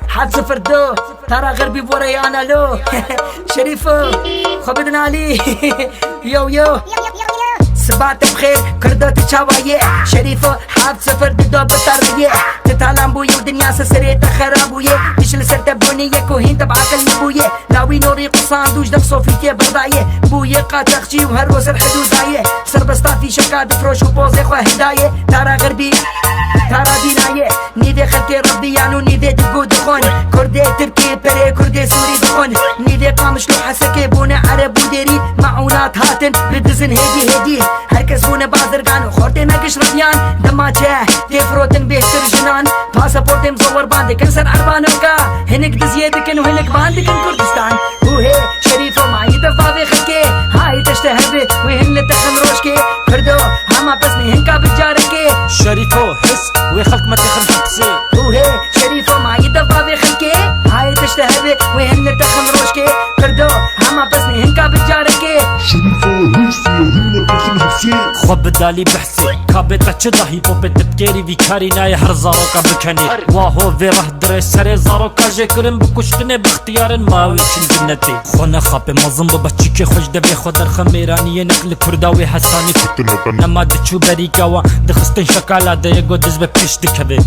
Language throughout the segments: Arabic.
حد صفر دو ترى غربي بوري انا لو شريفو خبدنا علي يو يو سبعت بخير كردوت تشاوية شريفو حاب صفر دو بطرية تتعلم بويا ودنيا سسريت خرابوية مش لسرت بنية كوهين تبعك المبوية لاوي نوري قصان دوش دف صوفيتي برداية بويا قاتخشي وهروس الحدوداية سربستا في شكاد فروش وبوزي خوا هداية ترى غربي ترى ديناية نيدي خلقي ربي يانو نيدي دقو دخون كردي تركي بري كردي سوري دخون نيدي قامش لو حسكي بونا عرب وديري معونات هاتن بدزن هدي هركز بونا بازرگان خورتي نقش ربيان دما جاه تفروتن بيهتر جنان باسپورتي مزور باندي كنسر عربانوكا هنك دزيدكن وهنك باندكن كردستان وهي شريفو معي دفاوي خلقي هاي تشتهبي وهن تخن روشكي كردو هما بس نهنكا بجاركي شريفو حس ويخلق ما تخن حبسي وهي شريفو معي دفاوي خلقي هاي تشتهبي وهن تخن روشكي كردو هما بس نهنكا بجاركي شريفو حس وهن تخن حبسي خب دالي بحسي كابتا چدا هي پوپ تبكيري ويكاري ناي هر زاروكا بكني واهو في راه دري سري زاروكا جكرم بكشتني باختيار ماوي چن جنتي خونه خاب مزم بچيكي خوش دبي خدر خميراني نقل كرداوي حساني نما دچو بريكاوا دخستن شكالا ديغو دزب بيش دكبي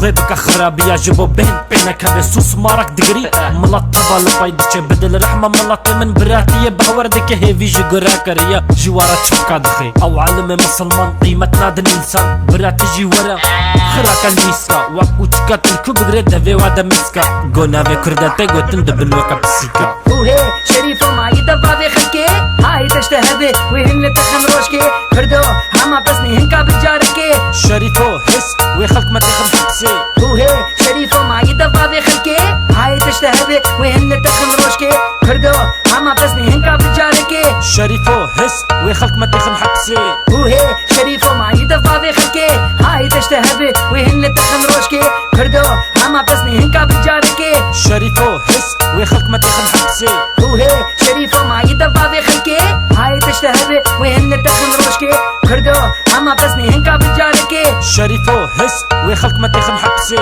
خيبك خرابيا جبو بينك بسوس مارك دغري ملطبه لفايدك بدل رحمه ملطي من براتيه بوردك هيفي جغرا كريا جوارا تشكا دخي او عالم مسلمان قيمتنا دن انسان براتجي ورا خراك النيسكا وقوتك الكبر دفي ودا مسكا قونا في كردتي قوتن دبل وقا بسيكا وهي شريفو معي دفاوي خلقي هاي تشتهبي وهن تخن روشكي كردو هما بس نهنكا بجاركي شريفو حس ويخلق ما تخن حبسي وهي شريفو معي دفاوي خلقي هاي تشتهبي وهن تخن روشكي كردو هما بس نهنكا بجاركي شريفو حس ويخلق ما تخن حبسي وهي شريفو معي دفاوي خلقي هاي تشتهبي وهن تخن روشكي كردو هما بس نهنكا بجاركي شريفو حس ويخلق ما تخن حبسي وهي شريفو معي دفاوي خلقي هاي تشتهبي وهن تخن روشكي كردو هما بس نهنكا بجاركي شريفو حس ويخلق ما تخن حبسي